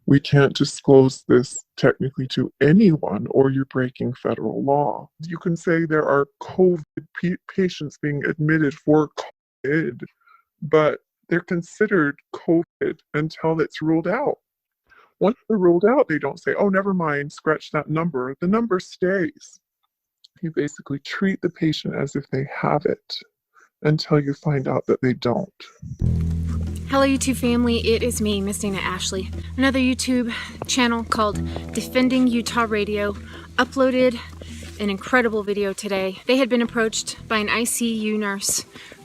We can't disclose this technically to anyone or you're breaking federal law. You can say there are COVID patients being admitted for COVID, but they're considered COVID until it's ruled out. Once they're ruled out, they don't say, oh, never mind, scratch that number. The number stays. You basically treat the patient as if they have it until you find out that they don't. Hello YouTube family, it is me, Miss Dana Ashley. Another YouTube channel called Defending Utah Radio uploaded an incredible video today. They had been approached by an ICU nurse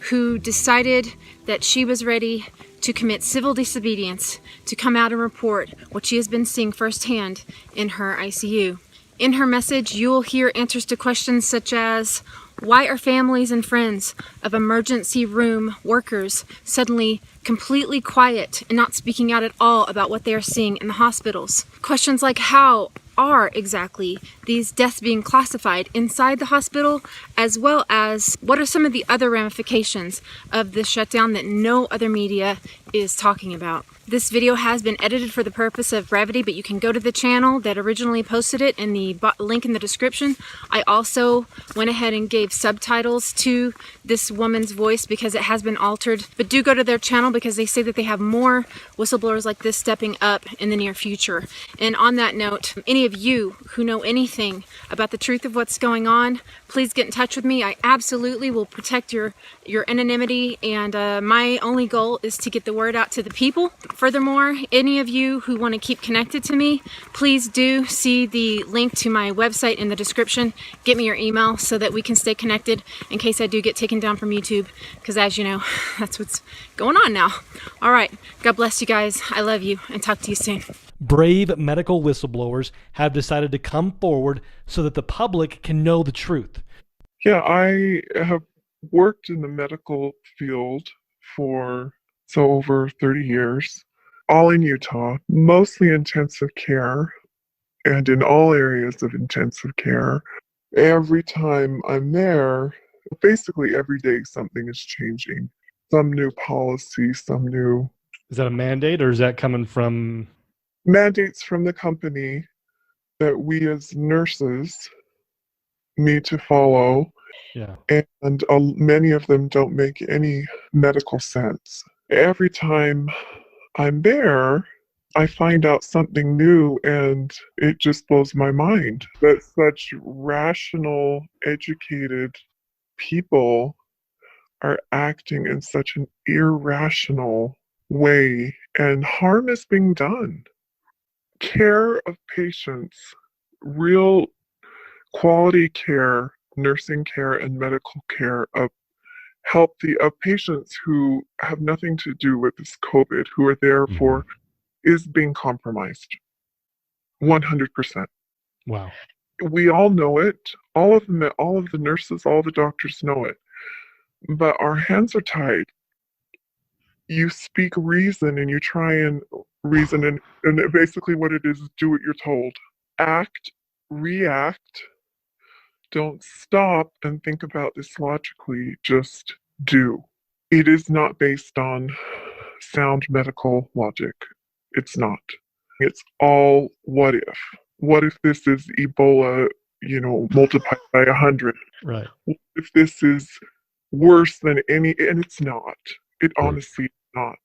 who decided that she was ready to commit civil disobedience to come out and report what she has been seeing firsthand in her ICU. In her message, you will hear answers to questions such as, why are families and friends of emergency room workers suddenly completely quiet and not speaking out at all about what they are seeing in the hospitals? Questions like, how are exactly these deaths being classified inside the hospital, as well as what are some of the other ramifications of this shutdown that no other media is talking about. This video has been edited for the purpose of brevity, but you can go to the channel that originally posted it in the link in the description. I also went ahead and gave subtitles to this woman's voice because it has been altered, but do go to their channel because they say that they have more whistleblowers like this stepping up in the near future. And on that note, any of you who know anything about the truth of what's going on, please get in touch with me. I absolutely will protect your anonymity, and my only goal is to get the word out to the people. Furthermore, any of you who want to keep connected to me, please do see the link to my website in the description. Get me your email so that we can stay connected in case I do get taken down from YouTube, because as you know, that's what's going on now. All right, God bless you guys. I love you, and talk to you soon. Brave medical whistleblowers have decided to come forward so that the public can know the truth. Yeah, I have worked in the medical field for over 30 years, all in Utah, mostly intensive care and in all areas of intensive care. Every time I'm there, basically every day something is changing. Some new policy, some new... Is that a mandate, or is that coming from... mandates from the company that we as nurses need to follow. Yeah. And many of them don't make any medical sense. Every time I'm there, I find out something new, and it just blows my mind that such rational, educated people are acting in such an irrational way, and harm is being done. Care of patients, real quality care, nursing care and medical care of patients who have nothing to do with this COVID, who are there for, is being compromised. 100%. Wow. We all know it. All of the nurses, all the doctors know it. But our hands are tied. You speak reason and you try and reason, and basically what it is do what you're told. Act, react. Don't stop and think about this logically, just do. It is not based on sound medical logic. It's not. It's all what if. What if this is Ebola, multiplied by 100? Right. What if this is worse than any, and it's not. It honestly is not.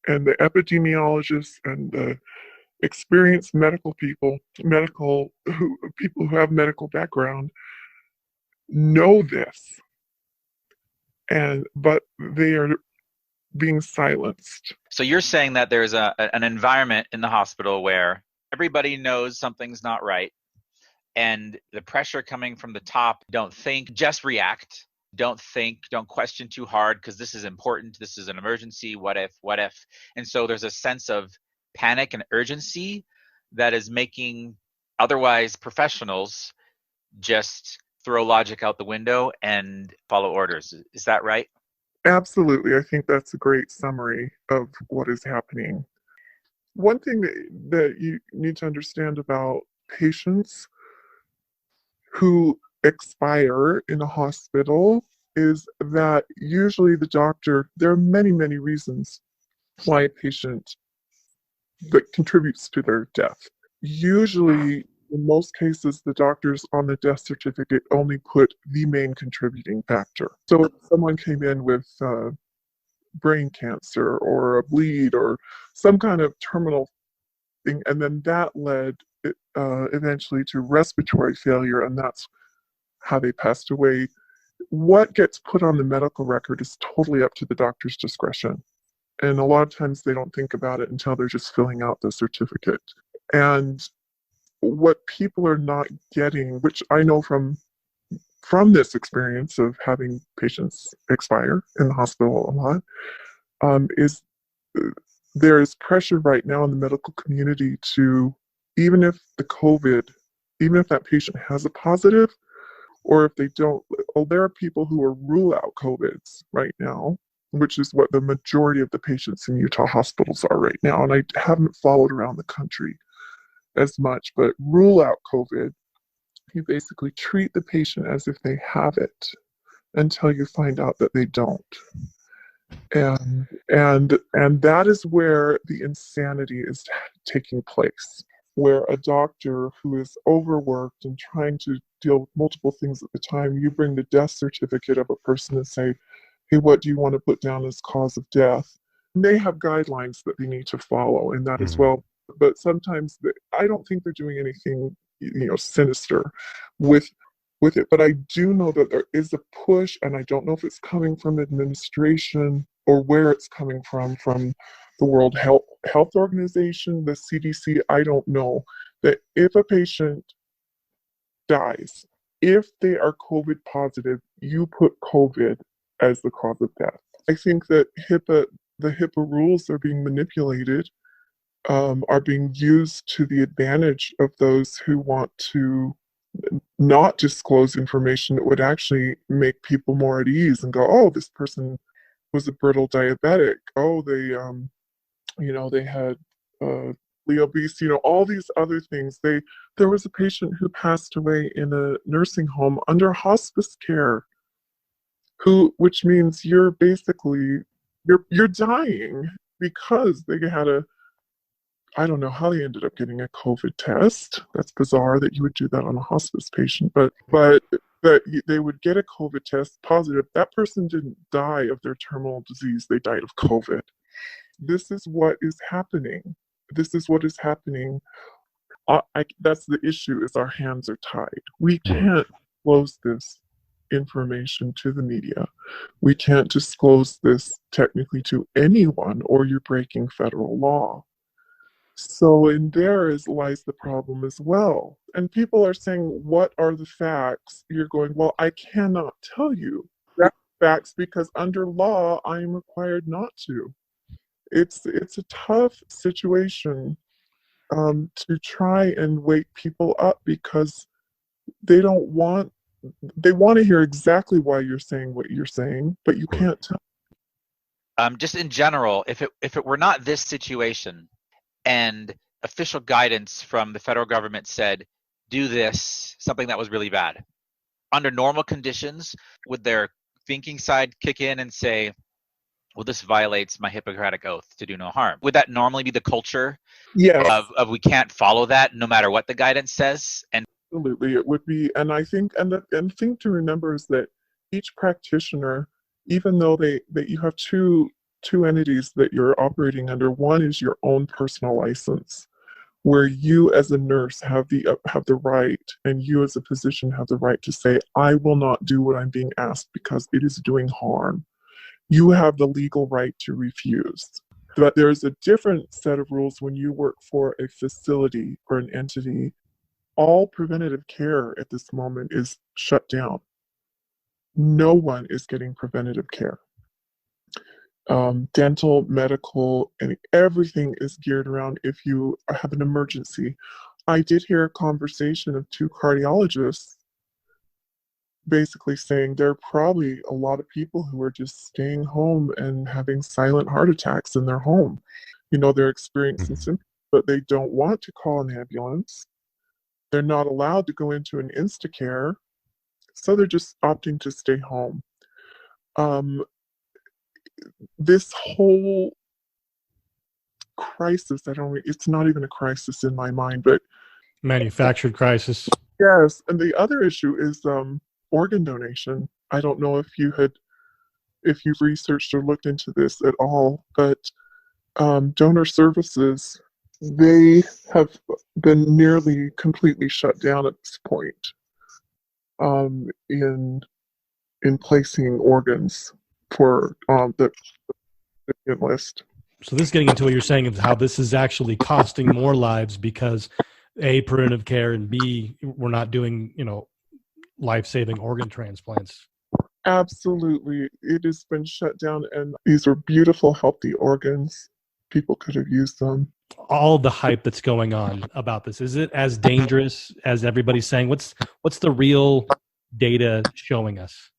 And the epidemiologists and the experienced medical people, people who have medical background know this, but they are being silenced. So you're saying that there's an environment in the hospital where everybody knows something's not right, and the pressure coming from the top, don't think, just react. Don't think, don't question too hard because this is important. This is an emergency. What if? And so there's a sense of panic and urgency that is making otherwise professionals just throw logic out the window and follow orders. Is that right? Absolutely. I think that's a great summary of what is happening. One thing that you need to understand about patients who expire in a hospital is that usually the doctor, there are many, many reasons why a patient that contributes to their death. Usually, in most cases, the doctors on the death certificate only put the main contributing factor. So if someone came in with brain cancer or a bleed or some kind of terminal thing, and then that led eventually to respiratory failure, and that's how they passed away. What gets put on the medical record is totally up to the doctor's discretion. And a lot of times they don't think about it until they're just filling out the certificate. And what people are not getting, which I know from this experience of having patients expire in the hospital a lot, is there is pressure right now in the medical community to, even if the COVID, even if that patient has a positive, or if they don't, well, there are people who are rule out COVIDs right now, which is what the majority of the patients in Utah hospitals are right now. And I haven't followed around the country as much, but rule out COVID, you basically treat the patient as if they have it until you find out that they don't. And that is where the insanity is taking place, where a doctor who is overworked and trying to deal with multiple things at the time, you bring the death certificate of a person and say, hey, what do you want to put down as cause of death? And they have guidelines that they need to follow in that as well. But sometimes I don't think they're doing anything, sinister with it. But I do know that there is a push, and I don't know if it's coming from administration or where it's coming from the World Health Organization, the CDC, I don't know, that if a patient dies, if they are COVID positive, you put COVID as the cause of death. I think that the HIPAA rules are being manipulated, are being used to the advantage of those who want to not disclose information that would actually make people more at ease and go, oh, this person was a brittle diabetic. Oh, they had obese, all these other things. There was a patient who passed away in a nursing home under hospice care, which means you're basically you're dying because they had I don't know how they ended up getting a COVID test. That's bizarre that you would do that on a hospice patient, but that they would get a COVID test positive. That person didn't die of their terminal disease. They died of COVID. This is what is happening. This is what is happening. That's the issue, is our hands are tied. We can't disclose this information to the media. We can't disclose this technically to anyone, or you're breaking federal law. So in there lies the problem as well. And people are saying, what are the facts? You're going, well, I cannot tell you facts because under law, I am required not to. It's a tough situation to try and wake people up because they want to hear exactly why you're saying what you're saying, but you can't tell. Just in general, if it were not this situation, and official guidance from the federal government said, do this, something that was really bad, under normal conditions, would their thinking side kick in and say, well, this violates my Hippocratic oath to do no harm? Would that normally be the culture? Yes. Of we can't follow that no matter what the guidance says? And absolutely, it would be. And I think, and the thing to remember is that each practitioner, even though that you have two entities that you're operating under, one is your own personal license, where you as a nurse have the right, and you as a physician have the right to say, I will not do what I'm being asked because it is doing harm. You have the legal right to refuse. But there's a different set of rules when you work for a facility or an entity. All preventative care at this moment is shut down. No one is getting preventative care. Dental, medical, and everything is geared around if you have an emergency. I did hear a conversation of two cardiologists basically saying there are probably a lot of people who are just staying home and having silent heart attacks in their home. They're experiencing symptoms, but they don't want to call an ambulance. They're not allowed to go into an Instacare, so they're just opting to stay home. This whole crisis. It's not even a crisis in my mind, but Manufactured crisis. yes. And the other issue is organ donation. I don't know if you've researched or looked into this at all, but donor services, they have been nearly completely shut down at this point in placing organs for the recipient list. So this is getting into what you're saying of how this is actually costing more lives because A, preventive care, and B, we're not doing, life-saving organ transplants. Absolutely. It has been shut down, and these are beautiful, healthy organs. People could have used them. All the hype that's going on about this, is it as dangerous as everybody's saying? What's the real data showing us?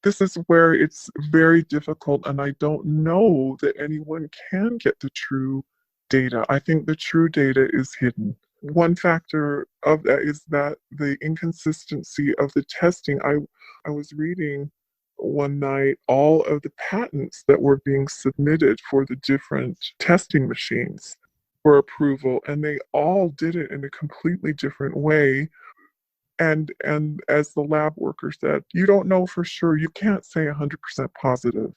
This is where it's very difficult, and I don't know that anyone can get the true data. I think the true data is hidden. One factor of that is that the inconsistency of the testing. I was reading one night all of the patents that were being submitted for the different testing machines for approval, and they all did it in a completely different way. And as the lab worker said, you don't know for sure. You can't say 100% positive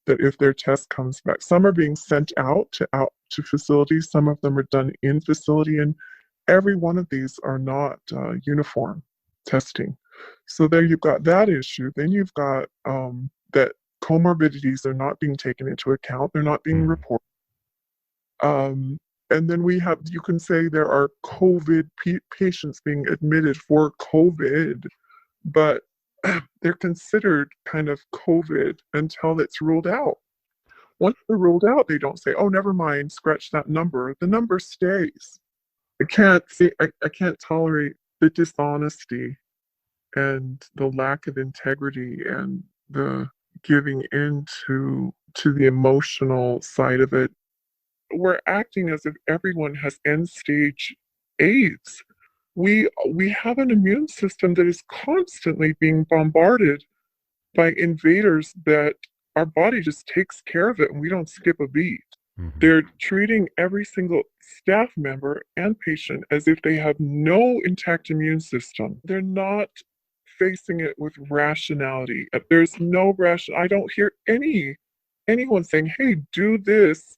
that if their test comes back. Some are being sent out to facilities. Some of them are done in facility, and every one of these are not uniform testing. So there you've got that issue. Then you've got that comorbidities are not being taken into account. They're not being reported. And then you can say there are COVID patients being admitted for COVID, but they're considered kind of COVID until it's ruled out. Once they're ruled out, they don't say, oh, never mind, scratch that number. The number stays. I can't tolerate the dishonesty and the lack of integrity and the giving in to the emotional side of it. We're acting as if everyone has end stage AIDS. We have an immune system that is constantly being bombarded by invaders that our body just takes care of it, and we don't skip a beat. Mm-hmm. They're treating every single staff member and patient as if they have no intact immune system. They're not facing it with rationality. There's no I don't hear anyone saying, hey, do this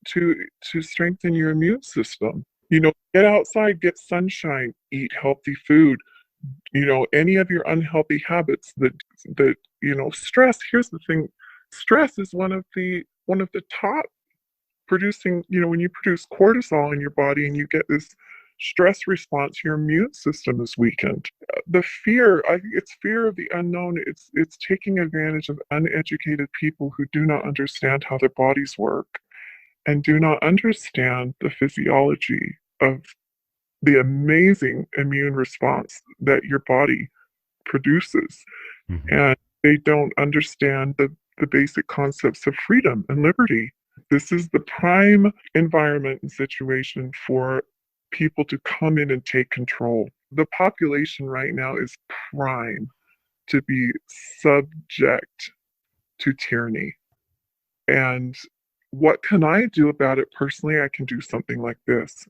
to strengthen your immune system. Get outside, get sunshine, eat healthy food. Any of your unhealthy habits that stress. Here's the thing: stress is one of the top producing. When you produce cortisol in your body and you get this stress response, your immune system is weakened. The fear, it's fear of the unknown. It's taking advantage of uneducated people who do not understand how their bodies work and do not understand the physiology of the amazing immune response that your body produces. Mm-hmm. And they don't understand the basic concepts of freedom and liberty. This is the prime environment and situation for people to come in and take control. The population right now is prime to be subject to tyranny. And what can I do about it personally? I can do something like this.